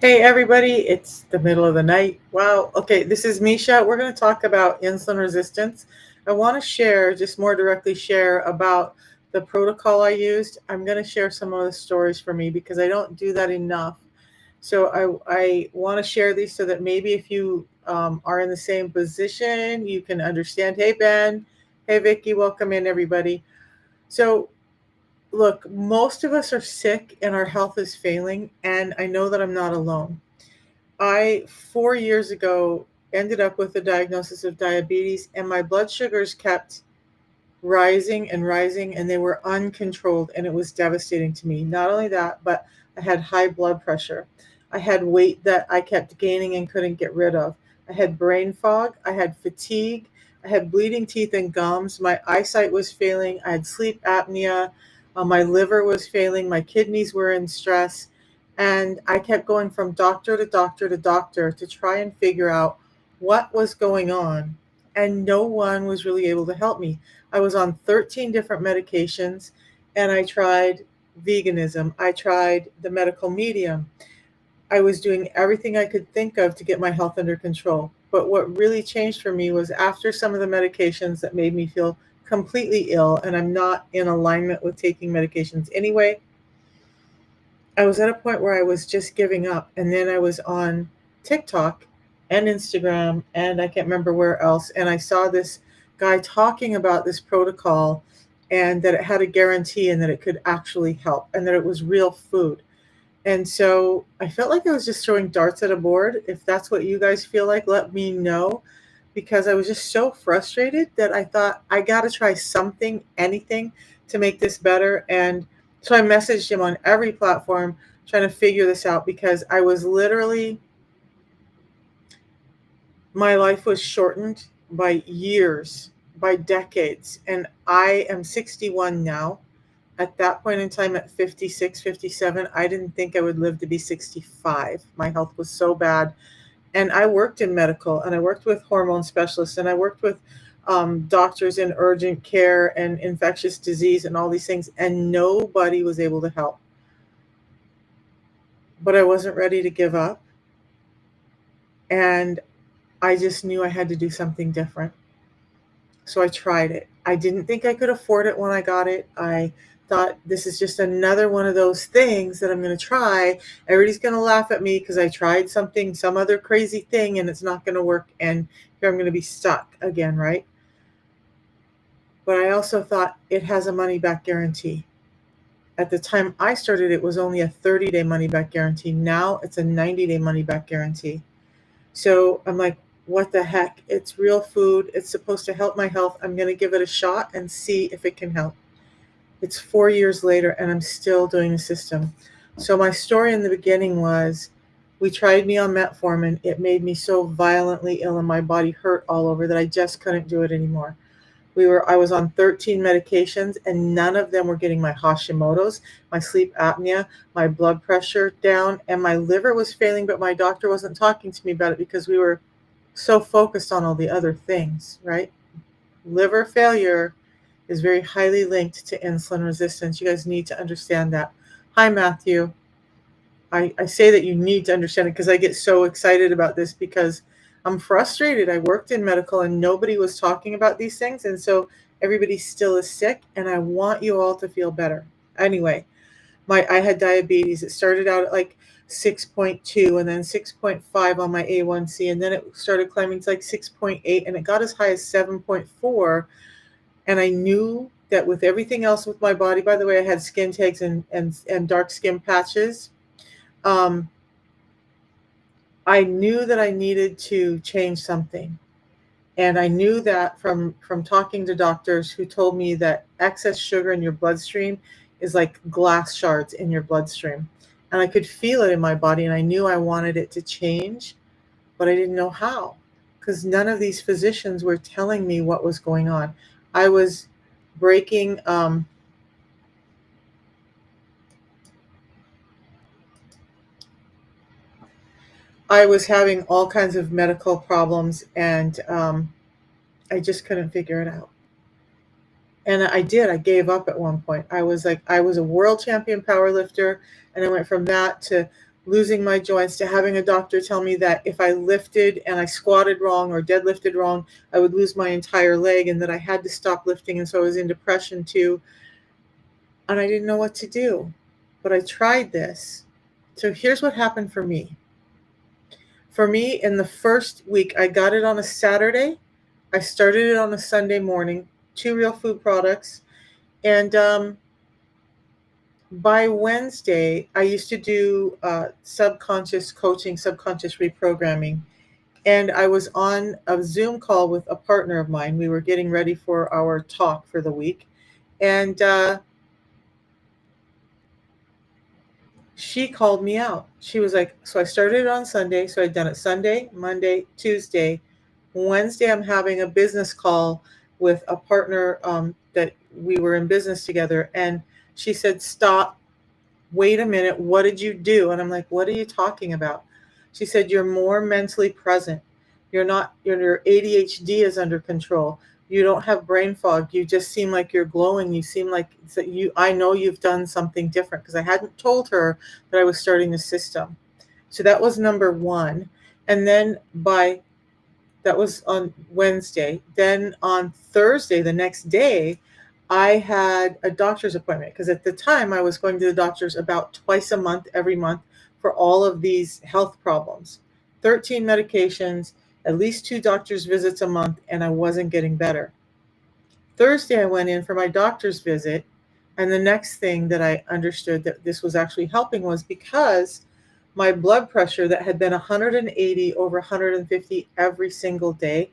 Hey everybody, it's the middle of the night. Wow. Okay, this is Misha. We're going to talk about insulin resistance. I want to share, just more directly share about the protocol I used. I'm going to share some of the stories for me because I don't do that enough. So I want to share these so that maybe if you are in the same position, you can understand. Hey Ben, hey Vicky, welcome in everybody. So look, most of us are sick and our health is failing, and I know that I'm not alone. I, 4 years ago, ended up with a diagnosis of diabetes, and my blood sugars kept rising and rising, and they were uncontrolled, and it was devastating to me. Not only that, but I had high blood pressure. I had weight that I kept gaining and couldn't get rid of. I had brain fog. I had fatigue. I had bleeding teeth and gums. My eyesight was failing. I had sleep apnea. My liver was failing. My kidneys were in stress. And I kept going from doctor to doctor to doctor to try and figure out what was going on. And no one was really able to help me. I was on 13 different medications, and I tried veganism. I tried the medical medium. I was doing everything I could think of to get my health under control. But what really changed for me was after some of the medications that made me feel completely ill, and I'm not in alignment with taking medications anyway, I was at a point where I was just giving up. And then I was on TikTok and Instagram, and I can't remember where else. And I saw this guy talking about this protocol and that it had a guarantee and that it could actually help and that it was real food. And so I felt like I was just throwing darts at a board. If that's what you guys feel like, let me know, because I was just so frustrated that I thought I got to try something, anything to make this better. And so I messaged him on every platform trying to figure this out because I was literally, my life was shortened by years, by decades. And I am 61 now. At that point in time, at 56, 57, I didn't think I would live to be 65. My health was so bad. And I worked in medical, and I worked with hormone specialists, and I worked with doctors in urgent care and infectious disease and all these things, and nobody was able to help. But I wasn't ready to give up, and I just knew I had to do something different. So I tried it. I didn't think I could afford it when I got it. I thought this is just another one of those things that I'm going to try. Everybody's going to laugh at me because I tried something, some other crazy thing, and it's not going to work. And here I'm going to be stuck again, right? But I also thought it has a money back guarantee. At the time I started, it was only a 30-day money back guarantee. Now it's a 90-day money back guarantee. So I'm like, what the heck? It's real food. It's supposed to help my health. I'm going to give it a shot and see if it can help. It's 4 years later, and I'm still doing the system. So my story in the beginning was we tried me on metformin. It made me so violently ill and my body hurt all over that I just couldn't do it anymore. I was on 13 medications, and none of them were getting my Hashimoto's, my sleep apnea, my blood pressure down, and my liver was failing, but my doctor wasn't talking to me about it because we were so focused on all the other things, right? Liver failure is very highly linked to insulin resistance. You guys need to understand that. Hi, Matthew. I say that you need to understand it because I get so excited about this because I'm frustrated. I worked in medical and nobody was talking about these things. And so everybody still is sick, and I want you all to feel better. Anyway, I had diabetes. It started out at like 6.2 and then 6.5 on my A1C, and then it started climbing to like 6.8, and it got as high as 7.4. And I knew that with everything else with my body, by the way, I had skin tags and dark skin patches. Um, I knew that I needed to change something. And I knew that from talking to doctors who told me that excess sugar in your bloodstream is like glass shards in your bloodstream. And I could feel it in my body, and I knew I wanted it to change, but I didn't know how because none of these physicians were telling me what was going on. I was breaking, I was having all kinds of medical problems, and I just couldn't figure it out. And I did. I gave up at one point. I was a world champion power lifter, and I went from that to losing my joints to having a doctor tell me that if I lifted and I squatted wrong or deadlifted wrong, I would lose my entire leg and that I had to stop lifting. And so I was in depression too. And I didn't know what to do. But I tried this. So here's what happened for me. For me, in the first week, I got it on a Saturday. I started it on a Sunday morning, 2 real food products. And by Wednesday, I used to do subconscious coaching, subconscious reprogramming. And I was on a Zoom call with a partner of mine. We were getting ready for our talk for the week. And she called me out. She was like, so I started it on Sunday. So I'd done it Sunday, Monday, Tuesday. Wednesday, I'm having a business call with a partner that we were in business together. And she said, stop, wait a minute, what did you do? And I'm like, what are you talking about? She said, you're more mentally present. You're not, your ADHD is under control. You don't have brain fog. You just seem like you're glowing. You seem like I know you've done something different, because I hadn't told her that I was starting the system. So that was number one. And then that was on Wednesday. Then on Thursday, the next day, I had a doctor's appointment, because at the time I was going to the doctors about twice a month, every month, for all of these health problems. 13 medications, at least 2 doctor's visits a month, and I wasn't getting better. Thursday, I went in for my doctor's visit, and the next thing that I understood that this was actually helping was because my blood pressure that had been 180 over 150 every single day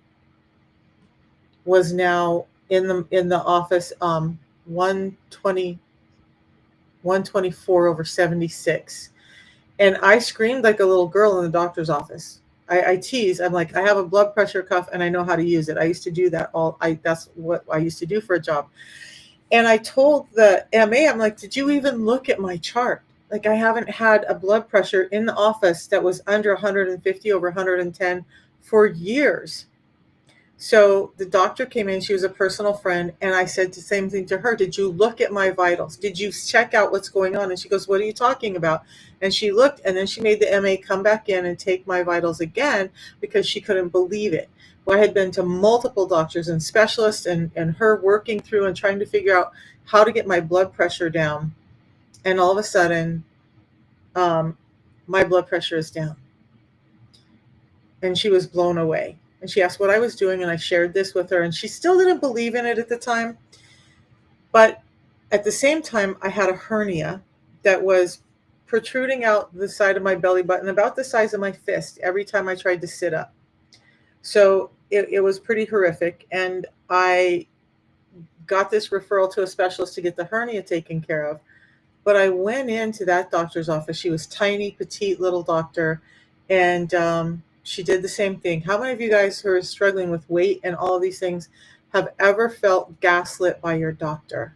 was now in the office 120 124 over 76. And I screamed like a little girl in the doctor's office. I tease. I'm like, I have a blood pressure cuff and I know how to use it. I used to do that that's what I used to do for a job. And I told the MA, I'm like, did you even look at my chart? Like, I haven't had a blood pressure in the office that was under 150 over 110 for years. So the doctor came in, she was a personal friend, and I said the same thing to her. Did you look at my vitals? Did you check out what's going on? And she goes, what are you talking about? And she looked, and then she made the MA come back in and take my vitals again, because she couldn't believe it. Well, I had been to multiple doctors and specialists, and her working through and trying to figure out how to get my blood pressure down. And all of a sudden, my blood pressure is down. And she was blown away. And she asked what I was doing, and I shared this with her, and she still didn't believe in it at the time. But at the same time, I had a hernia that was protruding out the side of my belly button, about the size of my fist, every time I tried to sit up. So it was pretty horrific. And I got this referral to a specialist to get the hernia taken care of. But I went into that doctor's office. She was tiny, petite little doctor. And she did the same thing. How many of you guys who are struggling with weight and all of these things have ever felt gaslit by your doctor?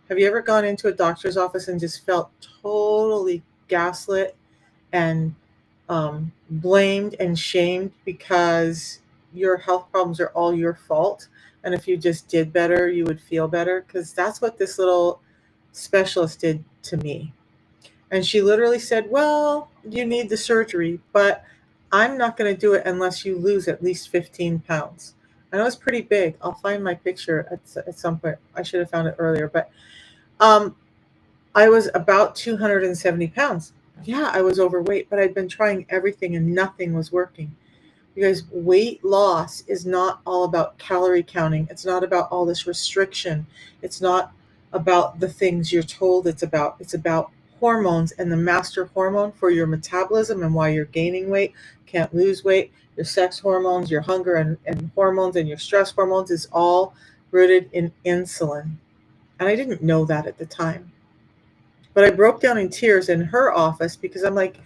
Have you ever gone into a doctor's office and just felt totally gaslit and blamed and shamed because your health problems are all your fault? And if you just did better, you would feel better? Because that's what this little specialist did to me. And she literally said, well, you need the surgery, but I'm not going to do it unless you lose at least 15 pounds. I know it's pretty big. I'll find my picture at some point. I should have found it earlier. But I was about 270 pounds. Yeah, I was overweight, but I'd been trying everything and nothing was working. Because weight loss is not all about calorie counting. It's not about all this restriction. It's not about the things you're told it's about. It's about hormones, and the master hormone for your metabolism and why you're gaining weight, can't lose weight, your sex hormones, your hunger and hormones, and your stress hormones is all rooted in insulin. And I didn't know that at the time. But I broke down in tears in her office, because I'm like,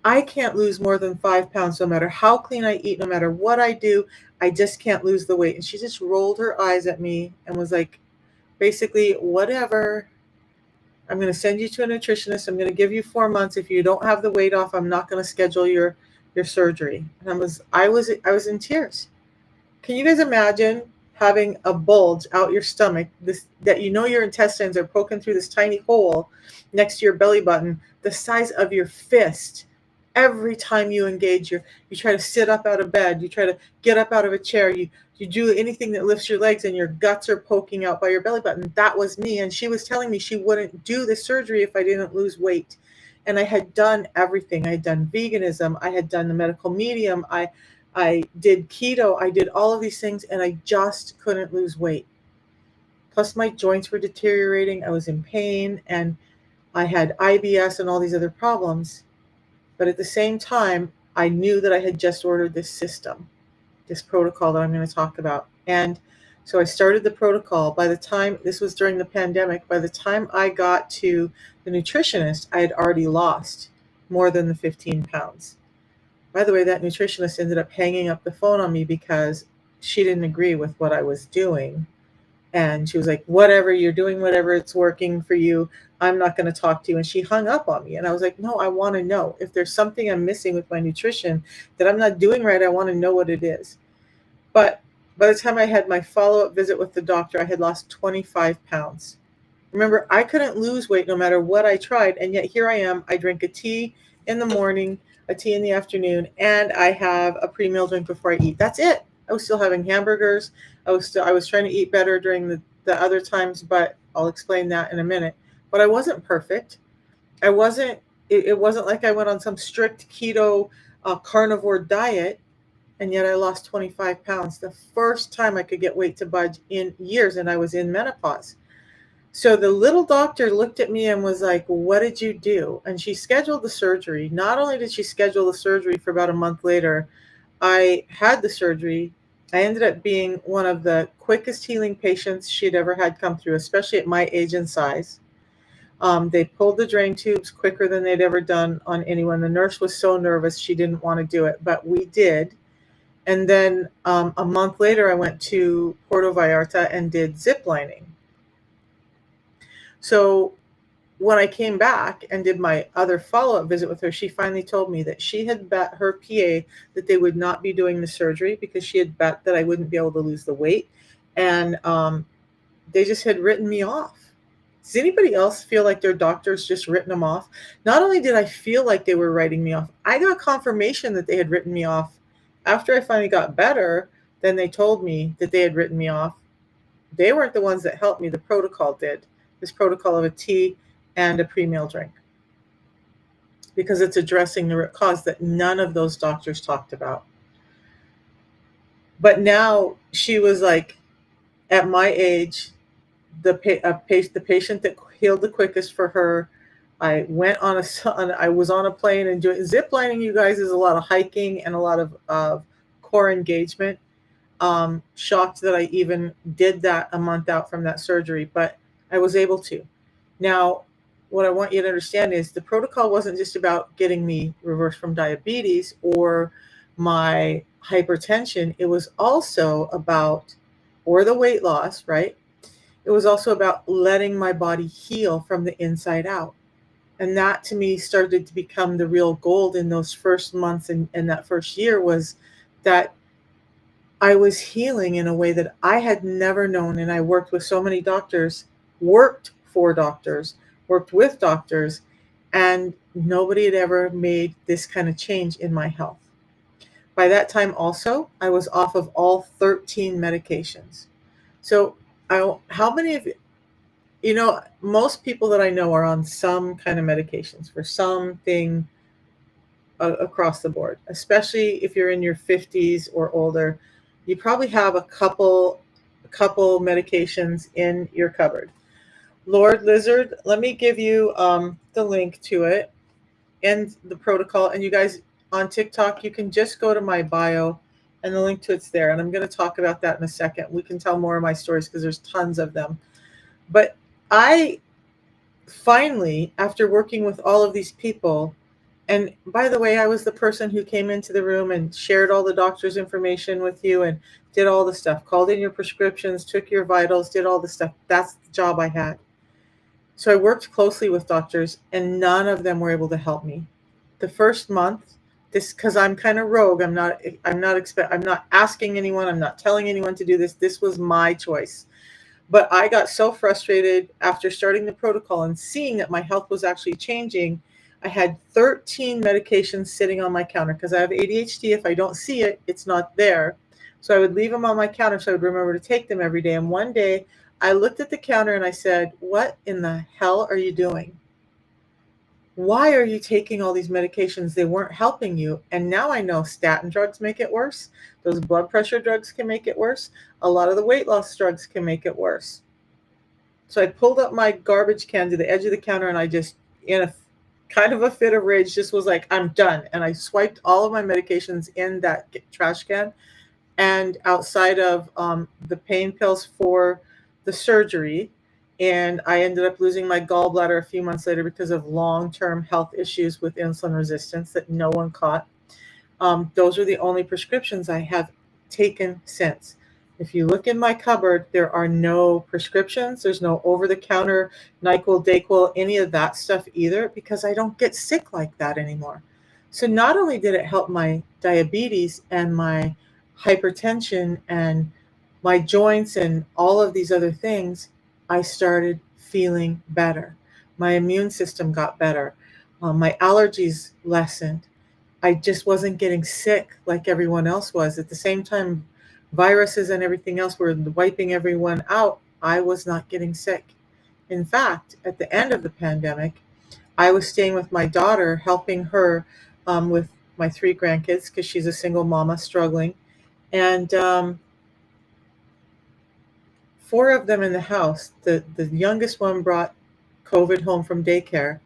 I can't lose more than 5 pounds no matter how clean I eat, no matter what I do. I just can't lose the weight. And she just rolled her eyes at me and was like, basically, whatever. I'm going to send you to a nutritionist. I'm going to give you 4 months. If you don't have the weight off, I'm not going to schedule your surgery. And I was in tears. Can you guys imagine having a bulge out your stomach, this that you know your intestines are poking through this tiny hole next to your belly button, the size of your fist. Every time you engage you try to sit up out of bed, you try to get up out of a chair, you do anything that lifts your legs and your guts are poking out by your belly button. That was me. And she was telling me she wouldn't do the surgery if I didn't lose weight. And I had done everything. I had done veganism. I had done the medical medium. I did keto. I did all of these things and I just couldn't lose weight. Plus my joints were deteriorating. I was in pain and I had IBS and all these other problems. But at the same time, I knew that I had just ordered this system, this protocol that I'm going to talk about. And so I started the protocol. By the time, this was during the pandemic, by the time I got to the nutritionist, I had already lost more than the 15 pounds. By the way, that nutritionist ended up hanging up the phone on me because she didn't agree with what I was doing. And she was like, whatever you're doing, whatever, it's working for you. I'm not going to talk to you. And she hung up on me. And I was like, no, I want to know if there's something I'm missing with my nutrition that I'm not doing right. I want to know what it is. But by the time I had my follow-up visit with the doctor, I had lost 25 pounds. Remember, I couldn't lose weight no matter what I tried. And yet here I am. I drink a tea in the morning, a tea in the afternoon, and I have a pre-meal drink before I eat. That's it. I was still having hamburgers. I was trying to eat better during the other times, but I'll explain that in a minute. But I wasn't perfect. It wasn't like I went on some strict keto carnivore diet, and yet I lost 25 pounds. The first time I could get weight to budge in years, and I was in menopause. So the little doctor looked at me and was like, what did you do? And she scheduled the surgery. Not only did she schedule the surgery for about a month later, I had the surgery. I ended up being one of the quickest healing patients she'd ever had come through, especially at my age and size. They pulled the drain tubes quicker than they'd ever done on anyone. The nurse was so nervous she didn't want to do it, but we did. And then a month later, I went to Puerto Vallarta and did zip lining. So when I came back and did my other follow-up visit with her, she finally told me that she had bet her PA that they would not be doing the surgery because she had bet that I wouldn't be able to lose the weight. And they just had written me off. Does anybody else feel like their doctors just written them off? Not only did I feel like they were writing me off, I got confirmation that they had written me off. After I finally got better, then they told me that they had written me off. They weren't the ones that helped me. The protocol did. This protocol of a tea and a pre-meal drink, because it's addressing the root cause that none of those doctors talked about. But now she was like, at my age, the patient that healed the quickest for her. I was on a plane and doing zip lining. You guys, is a lot of hiking and a lot of core engagement. Shocked that I even did that a month out from that surgery, but I was able to. Now, what I want you to understand is the protocol wasn't just about getting me reversed from diabetes or my hypertension. It was also about, or the weight loss, right? It was also about letting my body heal from the inside out. And that to me started to become the real gold in those first months and that first year, was that I was healing in a way that I had never known. And I worked with so many doctors, worked for doctors, worked with doctors, and nobody had ever made this kind of change in my health. By that time also, I was off of all 13 medications. So how many of you, most people that I know are on some kind of medications for something across the board, especially if you're in your 50s or older. You probably have a couple medications in your cupboard. Lord Lizard, let me give you the link to it and the protocol. And you guys on TikTok, you can just go to my bio and the link to it's there. And I'm going to talk about that in a second. We can tell more of my stories because there's tons of them. But I finally, after working with all of these people, and by the way, I was the person who came into the room and shared all the doctor's information with you and did all the stuff, called in your prescriptions, took your vitals, did all the stuff. That's the job I had. So I worked closely with doctors and none of them were able to help me. The first month, this, because I'm kind of rogue. I'm not asking anyone. I'm not telling anyone to do this. This was my choice. But I got so frustrated after starting the protocol and seeing that my health was actually changing. I had 13 medications sitting on my counter because I have ADHD. If I don't see it, it's not there. So I would leave them on my counter so I would remember to take them every day. And one day I looked at the counter and I said, "What in the hell are you doing? Why are you taking all these medications? They weren't helping you." And now I know statin drugs make it worse. Those blood pressure drugs can make it worse. A lot of the weight loss drugs can make it worse. So I pulled up my garbage can to the edge of the counter and I just, in a kind of a fit of rage, just was like, "I'm done." And I swiped all of my medications in that trash can. And outside of the pain pills for the surgery, and I ended up losing my gallbladder a few months later because of long-term health issues with insulin resistance that no one caught. Those are the only prescriptions I have taken since. If you look in my cupboard, there are no prescriptions. There's no over-the-counter NyQuil, DayQuil, any of that stuff either, because I don't get sick like that anymore. So not only did it help my diabetes and my hypertension and my joints and all of these other things, I started feeling better. My immune system got better. My allergies lessened. I just wasn't getting sick like everyone else was. At the same time, viruses and everything else were wiping everyone out. I was not getting sick. In fact, at the end of the pandemic, I was staying with my daughter, helping her with my three grandkids because she's a single mama struggling. And four of them in the house. The youngest one brought COVID home from daycare.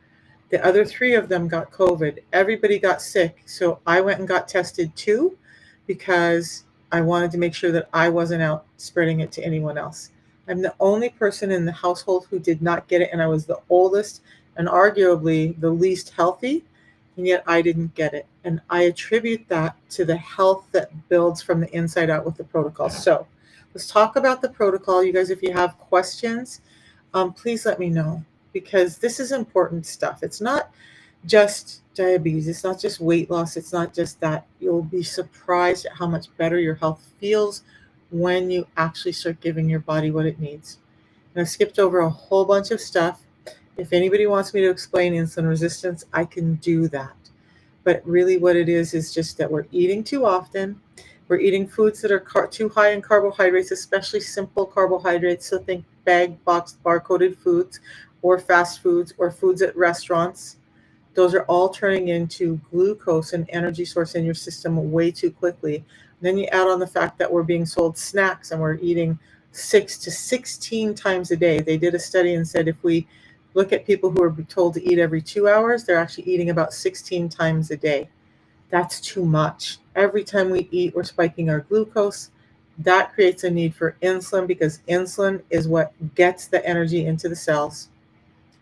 The other three of them got COVID. Everybody got sick. So I went and got tested too because I wanted to make sure that I wasn't out spreading it to anyone else. I'm the only person in the household who did not get it, and I was the oldest and arguably the least healthy, and yet I didn't get it. And I attribute that to the health that builds from the inside out with the protocol. So let's talk about the protocol. You guys, if you have questions, please let me know, because this is important stuff. It's not just diabetes. It's not just weight loss. It's not just that. You'll be surprised at how much better your health feels when you actually start giving your body what it needs. And I skipped over a whole bunch of stuff. If anybody wants me to explain insulin resistance, I can do that. But really what it is just that we're eating too often. We're eating foods that are too high in carbohydrates, especially simple carbohydrates. So think bag, boxed, bar-coded foods or fast foods or foods at restaurants. Those are all turning into glucose, an energy source in your system, way too quickly. Then you add on the fact that we're being sold snacks and we're eating 6 to 16 times a day. They did a study and said if we look at people who are told to eat every 2 hours, they're actually eating about 16 times a day. That's too much. Every time we eat, we're spiking our glucose. That creates a need for insulin because insulin is what gets the energy into the cells,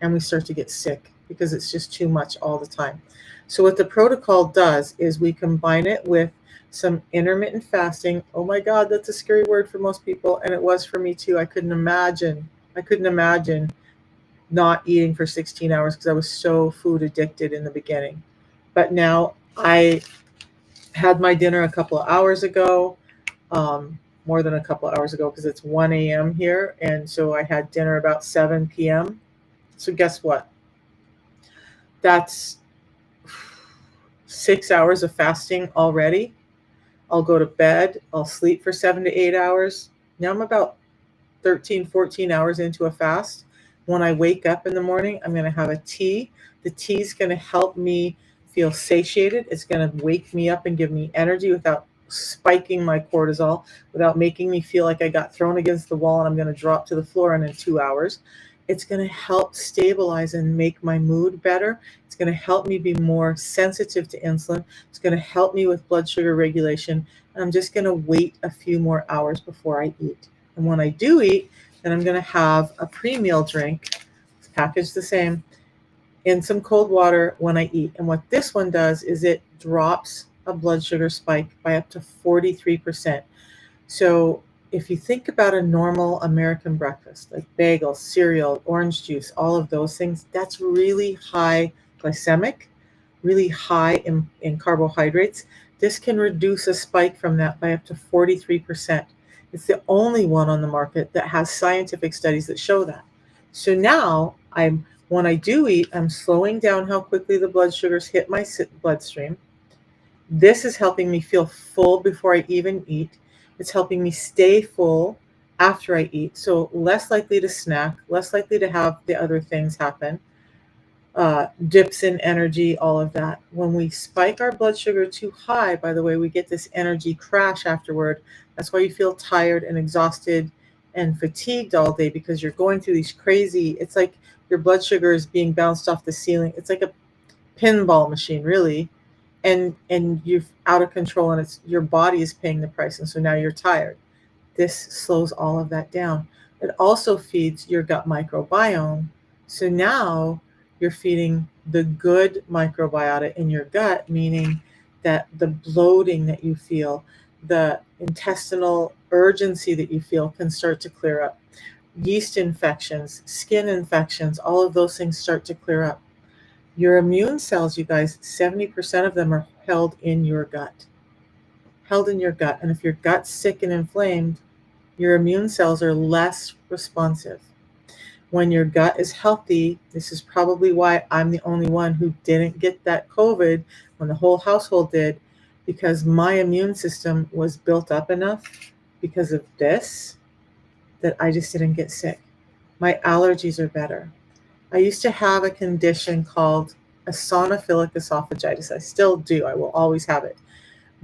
and we start to get sick because it's just too much all the time. So what the protocol does is we combine it with some intermittent fasting. Oh my God, that's a scary word for most people, and it was for me too. I couldn't imagine not eating for 16 hours because I was so food addicted in the beginning. But now I had my dinner a couple of hours ago, more than a couple of hours ago because it's 1 a.m. here. And so I had dinner about 7 p.m. So guess what? That's 6 hours of fasting already. I'll go to bed. I'll sleep for 7 to 8 hours. Now I'm about 13, 14 hours into a fast. When I wake up in the morning, I'm going to have a tea. The tea is going to help me feel satiated. It's going to wake me up and give me energy without spiking my cortisol, without making me feel like I got thrown against the wall and I'm going to drop to the floor in 2 hours. It's going to help stabilize and make my mood better. It's going to help me be more sensitive to insulin. It's going to help me with blood sugar regulation. And I'm just going to wait a few more hours before I eat. And when I do eat, then I'm going to have a pre-meal drink, it's packaged the same, in some cold water when I eat. And what this one does is it drops a blood sugar spike by up to 43%. So if you think about a normal American breakfast, like bagels, cereal, orange juice, all of those things, that's really high glycemic, really high in carbohydrates, this can reduce a spike from that by up to 43%. It's the only one on the market that has scientific studies that show that. So now when I do eat, I'm slowing down how quickly the blood sugars hit my bloodstream. This is helping me feel full before I even eat. It's helping me stay full after I eat. So less likely to snack, less likely to have the other things happen, dips in energy, all of that. When we spike our blood sugar too high, by the way, we get this energy crash afterward. That's why you feel tired and exhausted and fatigued all day, because you're going through these crazy, it's like your blood sugar is being bounced off the ceiling. It's like a pinball machine, really. And you're out of control, and it's your body is paying the price. And so now you're tired. This slows all of that down. It also feeds your gut microbiome. So now you're feeding the good microbiota in your gut, meaning that the bloating that you feel, the intestinal urgency that you feel can start to clear up. Yeast infections, skin infections, all of those things start to clear up. Your immune cells, you guys, 70% of them are held in your gut. Held in your gut. And if your gut's sick and inflamed, your immune cells are less responsive. When your gut is healthy, this is probably why I'm the only one who didn't get that COVID when the whole household did, because my immune system was built up enough because of this that I just didn't get sick. My allergies are better. I used to have a condition called eosinophilic esophagitis. I still do. I will always have it,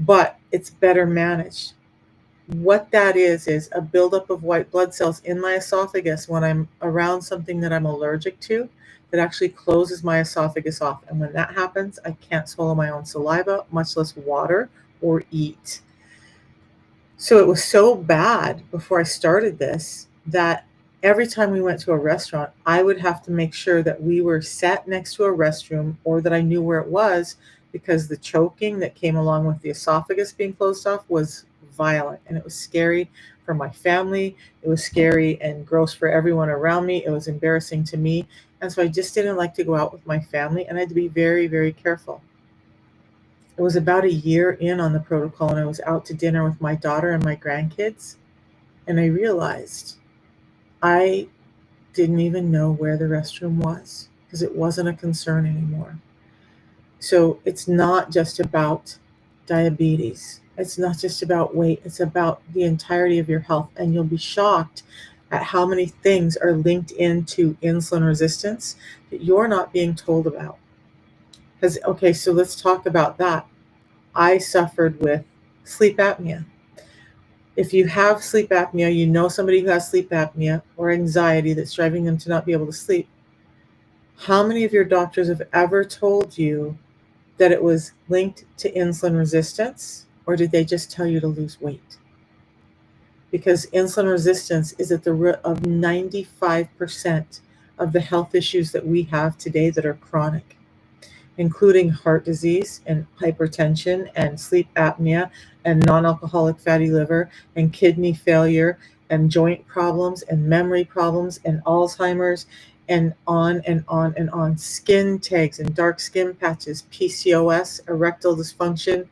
but it's better managed. What that is a buildup of white blood cells in my esophagus when I'm around something that I'm allergic to, that actually closes my esophagus off. And when that happens, I can't swallow my own saliva, much less water or eat. So it was so bad before I started this that every time we went to a restaurant, I would have to make sure that we were sat next to a restroom, or that I knew where it was, because the choking that came along with the esophagus being closed off was violent, and it was scary for my family. It was scary and gross for everyone around me. It was embarrassing to me. And so I just didn't like to go out with my family, and I had to be very, very careful. It was about a year in on the protocol, and I was out to dinner with my daughter and my grandkids, and I realized I didn't even know where the restroom was, because it wasn't a concern anymore. So it's not just about diabetes. It's not just about weight. It's about the entirety of your health. And you'll be shocked at how many things are linked into insulin resistance that you're not being told about. Because, okay, so let's talk about that. I suffered with sleep apnea. If you have sleep apnea, you know somebody who has sleep apnea or anxiety that's driving them to not be able to sleep. How many of your doctors have ever told you that it was linked to insulin resistance, or did they just tell you to lose weight? Because insulin resistance is at the root of 95% of the health issues that we have today that are chronic, including heart disease and hypertension and sleep apnea and non-alcoholic fatty liver and kidney failure and joint problems and memory problems and Alzheimer's and on and on and on. Skin tags and dark skin patches, PCOS, erectile dysfunction,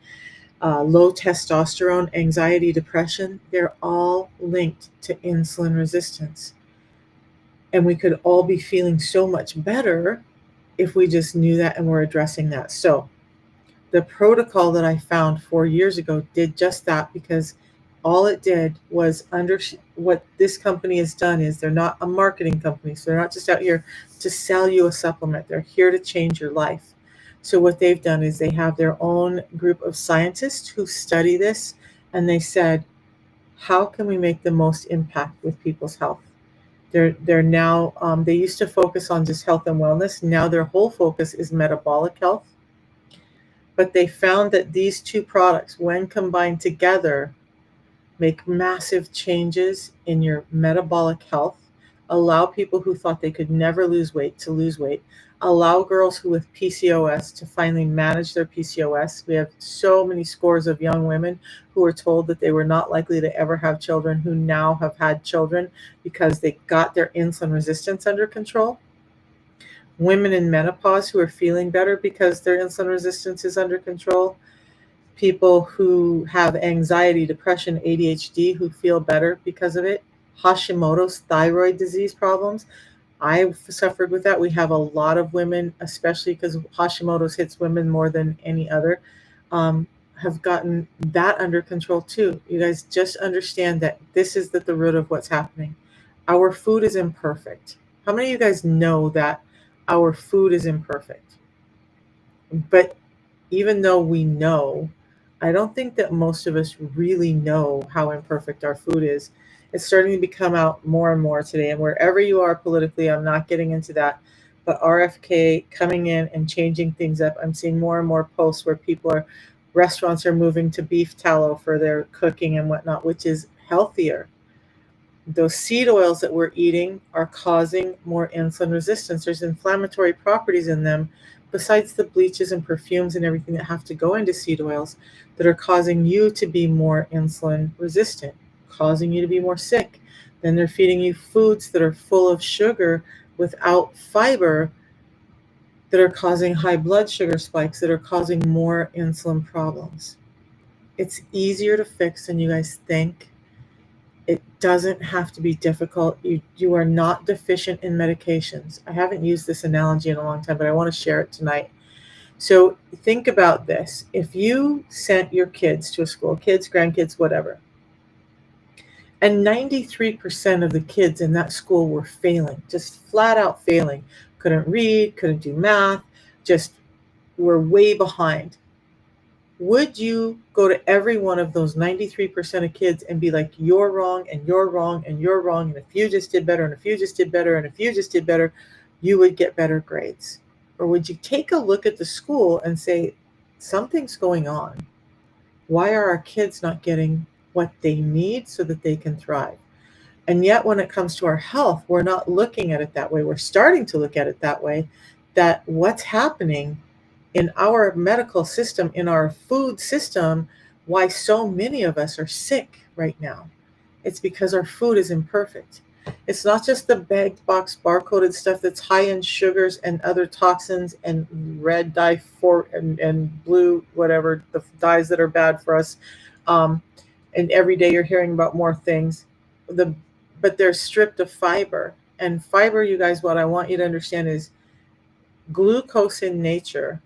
low testosterone, anxiety, depression, they're all linked to insulin resistance. And we could all be feeling so much better if we just knew that and were addressing that. So the protocol that I found 4 years ago did just that, because all it did was what this company has done is they're not a marketing company. So they're not just out here to sell you a supplement. They're here to change your life. So what they've done is they have their own group of scientists who study this, and they said, how can we make the most impact with people's health? They're now, they used to focus on just health and wellness. Now their whole focus is metabolic health. But they found that these two products, when combined together, make massive changes in your metabolic health, allow people who thought they could never lose weight to lose weight, allow girls who with PCOS to finally manage their PCOS. We have so many scores of young women who were told that they were not likely to ever have children, who now have had children because they got their insulin resistance under control. women in menopause who are feeling better because their insulin resistance is under control, people who have anxiety, depression, ADHD who feel better because of it, Hashimoto's thyroid disease problems. I've suffered with that. We have a lot of women, especially because Hashimoto's hits women more than any other, um, have gotten that under control too. You guys just understand that this is the root of what's happening. Our food is imperfect. How many of you guys know that our food is imperfect? But even though we know, I don't think that most of us really know how imperfect our food is. It's starting to become out more and more today. And wherever you are politically, I'm not getting into that. But RFK coming in and changing things up. I'm seeing more and more posts where restaurants are moving to beef tallow for their cooking and whatnot, which is healthier. Those seed oils that we're eating are causing more insulin resistance. There's inflammatory properties in them, besides the bleaches and perfumes and everything that have to go into seed oils, that are causing you to be more insulin resistant, causing you to be more sick. Then they're feeding you foods that are full of sugar without fiber, that are causing high blood sugar spikes, that are causing more insulin problems. It's easier to fix than you guys think. It doesn't have to be difficult. You are not deficient in medications. I haven't used this analogy in a long time, but I want to share it tonight. So think about this. If you sent your kids to a school, kids, grandkids, whatever, and 93% of the kids in that school were failing, just flat out failing, couldn't read, couldn't do math, just were way behind. Would you go to every one of those 93% of kids and be like, you're wrong, and you're wrong, and you're wrong, and if you just did better, and if you just did better, and if you just did better, you would get better grades? Or would you take a look at the school and say, something's going on? Why are our kids not getting what they need so that they can thrive? And yet, when it comes to our health, we're not looking at it that way. We're starting to look at it that way, that what's happening in our medical system, in our food system, why so many of us are sick right now. It's because our food is imperfect. It's not just the bagged box barcoded stuff that's high in sugars and other toxins and red dye and blue, whatever, the dyes that are bad for us. And every day you're hearing about more things. But they're stripped of fiber. And fiber, you guys, what I want you to understand is glucose in nature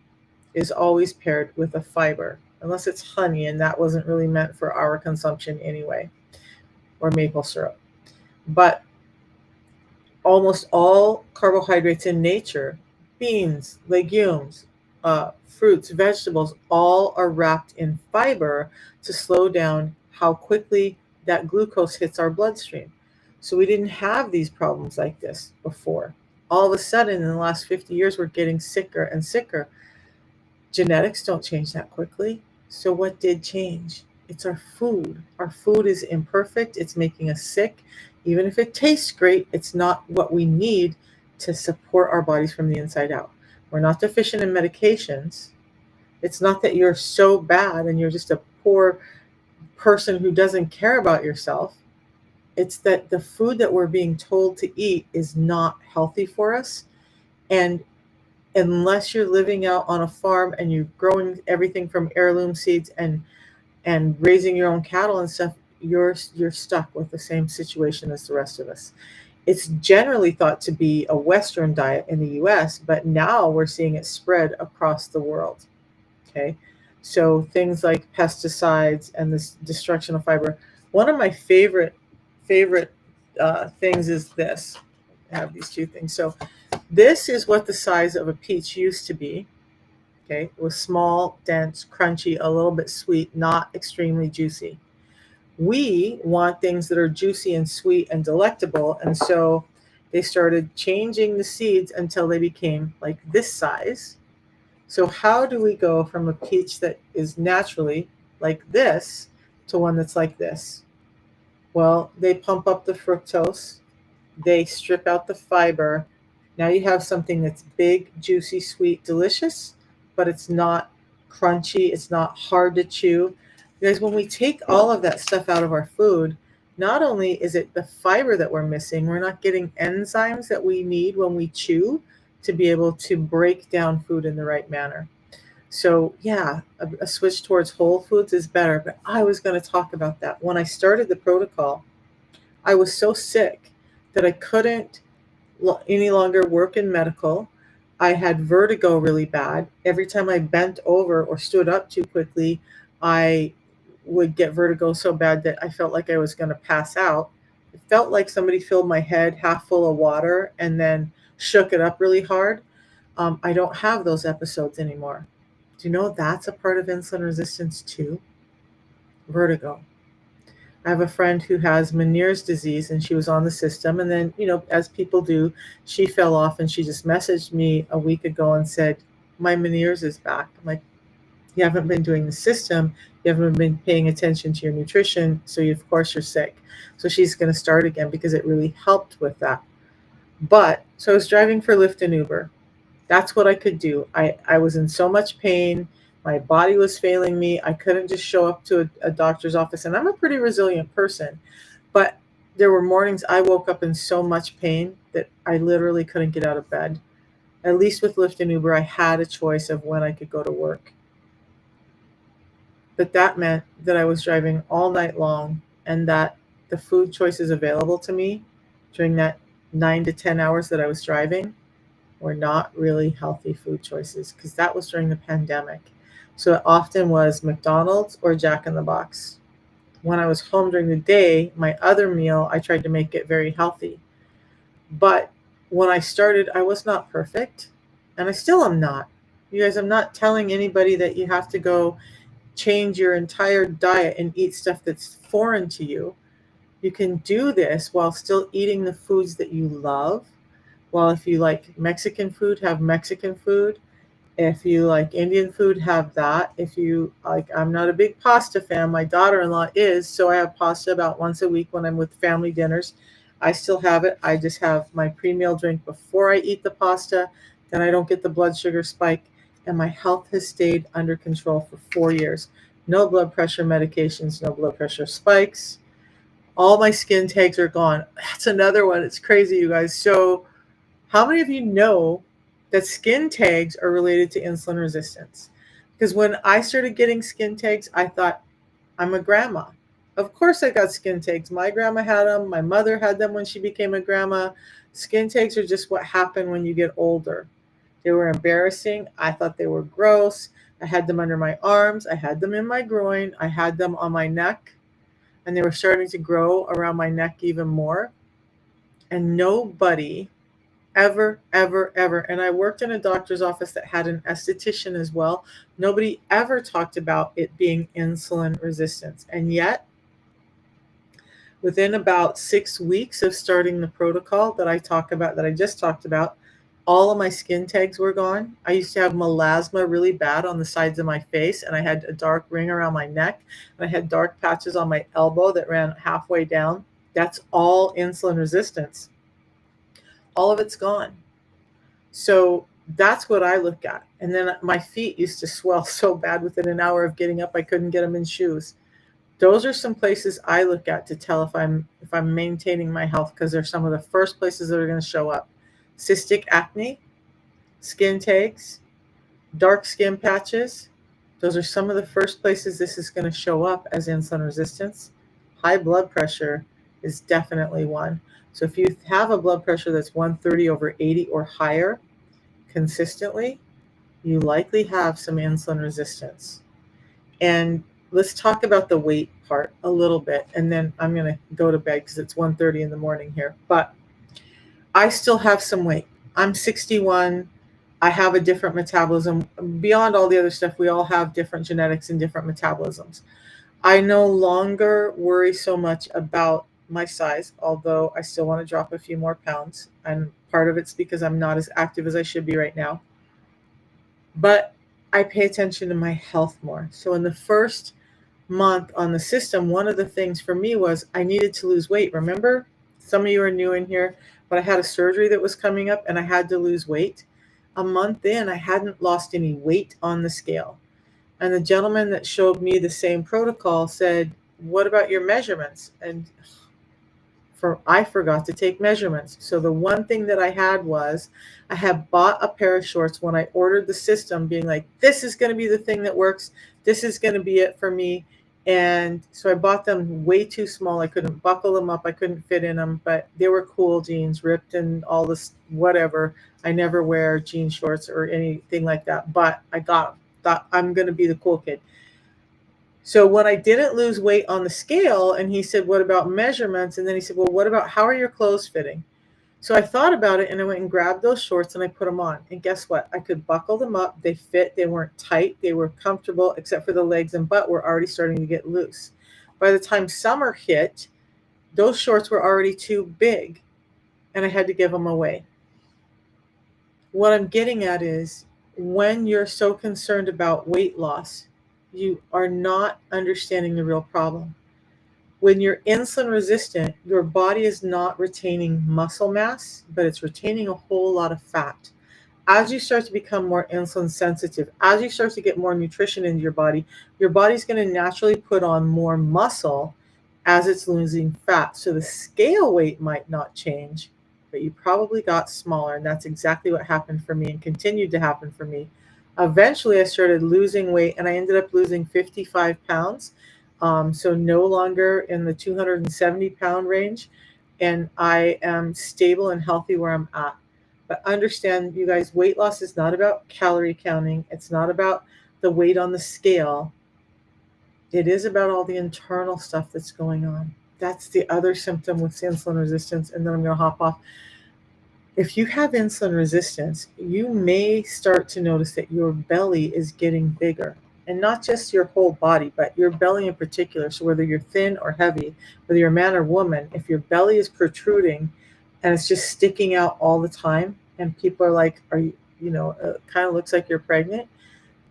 is always paired with a fiber, unless it's honey, and that wasn't really meant for our consumption anyway, or maple syrup. But almost all carbohydrates in nature, beans, legumes, fruits, vegetables, all are wrapped in fiber to slow down how quickly that glucose hits our bloodstream. So we didn't have these problems like this before. All of a sudden, in the last 50 years, we're getting sicker and sicker. Genetics don't change that quickly. So what did change? It's our food. Our food is imperfect. It's making us sick. Even if it tastes great, it's not what we need to support our bodies from the inside out. We're not deficient in medications. It's not that you're so bad and you're just a poor person who doesn't care about yourself. It's that the food that we're being told to eat is not healthy for us. And unless you're living out on a farm and you're growing everything from heirloom seeds and raising your own cattle and stuff, you're stuck with the same situation as the rest of us. It's generally thought to be a Western diet in the US, but now we're seeing it spread across the world. Okay, so things like pesticides and this destruction of fiber. One of my favorite things is this. I have these two things. So this is what the size of a peach used to be. Okay, it was small, dense, crunchy, a little bit sweet, not extremely juicy. We want things that are juicy and sweet and delectable, and so they started changing the seeds until they became like this size. So how do we go from a peach that is naturally like this to one that's like this? Well, they pump up the fructose, they strip out the fiber. Now you have something that's big, juicy, sweet, delicious, but it's not crunchy, it's not hard to chew. Because when we take all of that stuff out of our food, not only is it the fiber that we're missing, we're not getting enzymes that we need when we chew to be able to break down food in the right manner. So, yeah, a switch towards whole foods is better. But I was going to talk about that. When I started the protocol, I was so sick that I couldn't any longer work in medical. I had vertigo really bad. Every time I bent over or stood up too quickly, I would get vertigo so bad that I felt like I was going to pass out. It felt like somebody filled my head half full of water and then shook it up really hard. I don't have those episodes anymore. Do you know that's a part of insulin resistance too? Vertigo. I have a friend who has Meniere's disease and she was on the system. And then, as people do, she fell off and she just messaged me a week ago and said, my Meniere's is back. I'm like, you haven't been doing the system. You haven't been paying attention to your nutrition. So, of course, you're sick. So she's going to start again because it really helped with that. So I was driving for Lyft and Uber. That's what I could do. I was in so much pain. My body was failing me. I couldn't just show up to a doctor's office. And I'm a pretty resilient person. But there were mornings I woke up in so much pain that I literally couldn't get out of bed. At least with Lyft and Uber, I had a choice of when I could go to work. But that meant that I was driving all night long and that the food choices available to me during that 9 to 10 hours that I was driving were not really healthy food choices because that was during the pandemic. So it often was McDonald's or Jack in the Box. When I was home during the day, my other meal, I tried to make it very healthy. But when I started, I was not perfect. And I still am not. You guys, I'm not telling anybody that you have to go change your entire diet and eat stuff that's foreign to you. You can do this while still eating the foods that you love. Well, if you like Mexican food, have Mexican food. If you like Indian food, have that. If you like, I'm not a big pasta fan. My daughter-in-law is, so I have pasta about once a week when I'm with family dinners. I still have it. I just have my pre-meal drink before I eat the pasta. Then I don't get the blood sugar spike. And my health has stayed under control for 4 years. No blood pressure medications, no blood pressure spikes. All my skin tags are gone. That's another one. It's crazy, you guys. So how many of you know that skin tags are related to insulin resistance? Because when I started getting skin tags, I thought, I'm a grandma. Of course I got skin tags. My grandma had them. My mother had them when she became a grandma. Skin tags are just what happen when you get older. They were embarrassing. I thought they were gross. I had them under my arms. I had them in my groin. I had them on my neck. And they were starting to grow around my neck even more. And nobody ever, ever, ever. And I worked in a doctor's office that had an esthetician as well. Nobody ever talked about it being insulin resistance. And yet, within about 6 weeks of starting the protocol that I just talked about, all of my skin tags were gone. I used to have melasma really bad on the sides of my face, and I had a dark ring around my neck, and I had dark patches on my elbow that ran halfway down. That's all insulin resistance. All of it's gone. So that's what I look at. And then my feet used to swell so bad within an hour of getting up, I couldn't get them in shoes. Those are some places I look at to tell if I'm maintaining my health, because they're some of the first places that are going to show up. Cystic acne, skin tags, dark skin patches. Those are some of the first places this is going to show up as insulin resistance. High blood pressure is definitely one. So if you have a blood pressure that's 130/80 or higher consistently, you likely have some insulin resistance. And let's talk about the weight part a little bit, and then I'm going to go to bed because it's 1:30 in the morning here. But I still have some weight. I'm 61. I have a different metabolism. Beyond all the other stuff, we all have different genetics and different metabolisms. I no longer worry so much about my size, although I still want to drop a few more pounds. And part of it's because I'm not as active as I should be right now. But I pay attention to my health more. So in the first month on the system, one of the things for me was I needed to lose weight. Remember, some of you are new in here, but I had a surgery that was coming up and I had to lose weight. A month in, I hadn't lost any weight on the scale. And the gentleman that showed me the same protocol said, what about your measurements? And I forgot to take measurements. So the one thing that I had was I had bought a pair of shorts when I ordered the system, being like, this is going to be the thing that works. This is going to be it for me. And so I bought them way too small. I couldn't buckle them up. I couldn't fit in them, but they were cool jeans, ripped and all this, whatever. I never wear jean shorts or anything like that, but I got them. Thought I'm going to be the cool kid. So when I didn't lose weight on the scale, and he said, what about measurements? And then he said, well, what about, how are your clothes fitting? So I thought about it and I went and grabbed those shorts and I put them on. And guess what? I could buckle them up. They fit. They weren't tight. They were comfortable, except for the legs and butt were already starting to get loose. By the time summer hit, those shorts were already too big and I had to give them away. What I'm getting at is when you're so concerned about weight loss, you are not understanding the real problem. When you're insulin resistant, your body is not retaining muscle mass, but it's retaining a whole lot of fat. As you start to become more insulin sensitive, as you start to get more nutrition into your body's going to naturally put on more muscle as it's losing fat. So the scale weight might not change, but you probably got smaller. And that's exactly what happened for me and continued to happen for me. Eventually, I started losing weight and I ended up losing 55 pounds. So no longer in the 270-pound range. And I am stable and healthy where I'm at. But understand, you guys, weight loss is not about calorie counting. It's not about the weight on the scale. It is about all the internal stuff that's going on. That's the other symptom with insulin resistance. And then I'm going to hop off. If you have insulin resistance, you may start to notice that your belly is getting bigger. And not just your whole body, but your belly in particular. So whether you're thin or heavy, whether you're a man or woman, if your belly is protruding and it's just sticking out all the time, and people are like, are you, kind of looks like you're pregnant,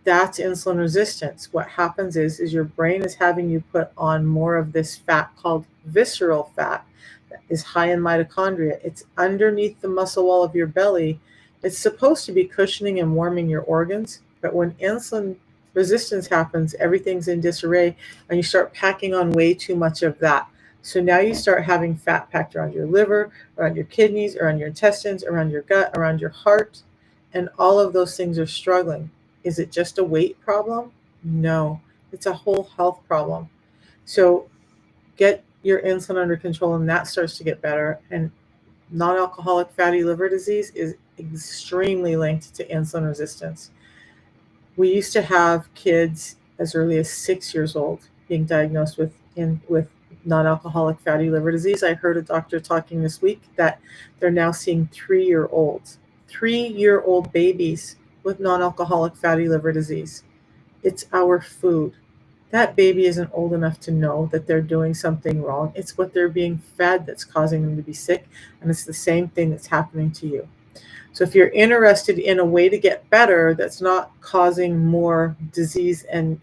that's insulin resistance. What happens is your brain is having you put on more of this fat called visceral fat that is high in mitochondria. It's underneath the muscle wall of your belly. It's supposed to be cushioning and warming your organs, but when insulin resistance happens, everything's in disarray and you start packing on way too much of that. So now you start having fat packed around your liver, around your kidneys, around your intestines, around your gut, around your heart, and all of those things are struggling. Is it just a weight problem? No, it's a whole health problem. So get your insulin under control and that starts to get better. And non-alcoholic fatty liver disease is extremely linked to insulin resistance. We used to have kids as early as 6 years old being diagnosed with non-alcoholic fatty liver disease. I heard a doctor talking this week that they're now seeing 3-year-olds, 3-year-old babies with non-alcoholic fatty liver disease. It's our food. That baby isn't old enough to know that they're doing something wrong. It's what they're being fed that's causing them to be sick, and it's the same thing that's happening to you. So if you're interested in a way to get better that's not causing more disease and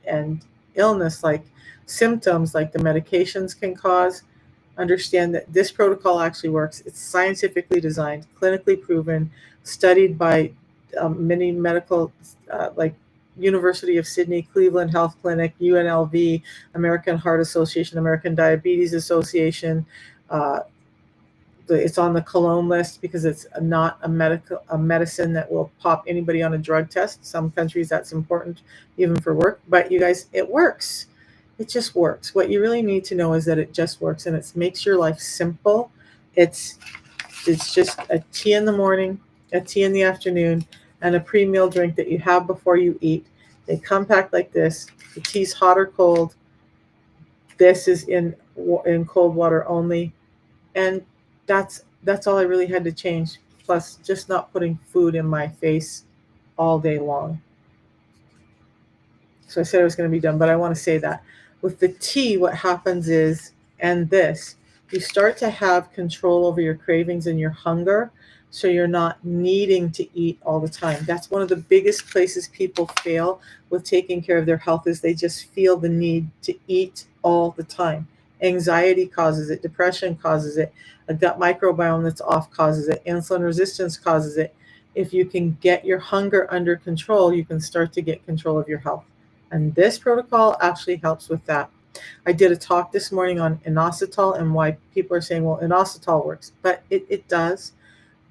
illness, like symptoms like the medications can cause, understand that this protocol actually works. It's scientifically designed, clinically proven, studied by many medical, like University of Sydney, Cleveland Health Clinic, UNLV, American Heart Association, American Diabetes Association. It's on the Cologne list because it's not a medicine that will pop anybody on a drug test. Some countries that's important even for work, but you guys, it works. It just works. What you really need to know is that it just works, and it makes your life simple. It's just a tea in the morning, a tea in the afternoon, and a pre-meal drink that you have before you eat. They come packed like this. The tea's hot or cold. This is in cold water only, and that's all I really had to change. Plus, just not putting food in my face all day long. So I said I was going to be done, but I want to say that with the tea, what happens is, and this, you start to have control over your cravings and your hunger. So you're not needing to eat all the time. That's one of the biggest places people fail with taking care of their health, is they just feel the need to eat all the time. Anxiety causes it. Depression causes it. A gut microbiome that's off causes it. Insulin resistance causes it. If you can get your hunger under control, you can start to get control of your health. And this protocol actually helps with that. I did a talk this morning on inositol and why people are saying, well, inositol works, but it does.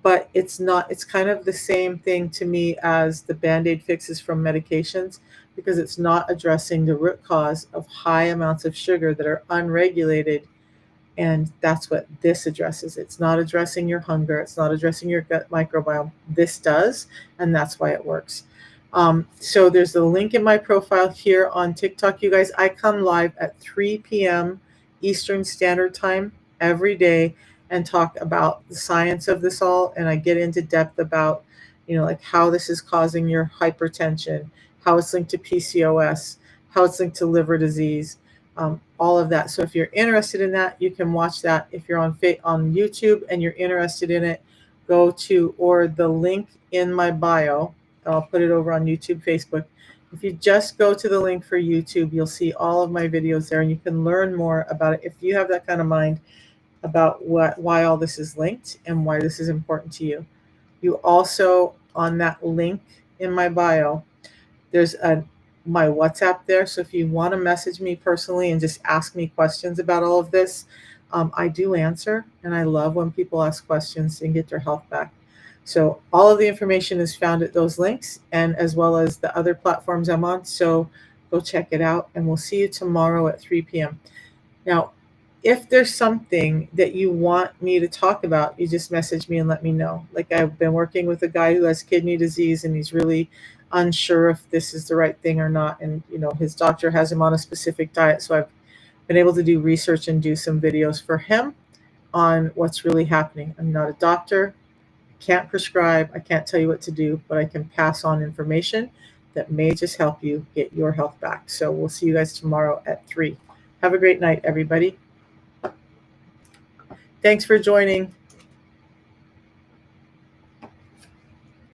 But it's not, it's kind of the same thing to me as the Band-Aid fixes from medications, because it's not addressing the root cause of high amounts of sugar that are unregulated, and that's what this addresses. It's not addressing your hunger. It's not addressing your gut microbiome. This does, and that's why it works. So there's a link in my profile here on TikTok. You guys, I come live at 3 p.m. Eastern Standard Time every day and talk about the science of this all. And I get into depth about, like how this is causing your hypertension, how it's linked to PCOS, how it's linked to liver disease, all of that. So if you're interested in that, you can watch that. If you're on YouTube and you're interested in it, go to, or the link in my bio. I'll put it over on YouTube, Facebook. If you just go to the link for YouTube, you'll see all of my videos there, and you can learn more about it if you have that kind of mind about why all this is linked and why this is important to you. You also, on that link in my bio, there's my WhatsApp there. So if you want to message me personally and just ask me questions about all of this, I do answer, and I love when people ask questions and get their health back. So all of the information is found at those links, and as well as the other platforms I'm on. So go check it out, and we'll see you tomorrow at 3 p.m. Now, if there's something that you want me to talk about, you just message me and let me know. Like, I've been working with a guy who has kidney disease, and he's really unsure if this is the right thing or not. And, his doctor has him on a specific diet. So I've been able to do research and do some videos for him on what's really happening. I'm not a doctor. Can't prescribe, I can't tell you what to do, but I can pass on information that may just help you get your health back. So we'll see you guys tomorrow at 3. Have a great night, everybody. Thanks for joining.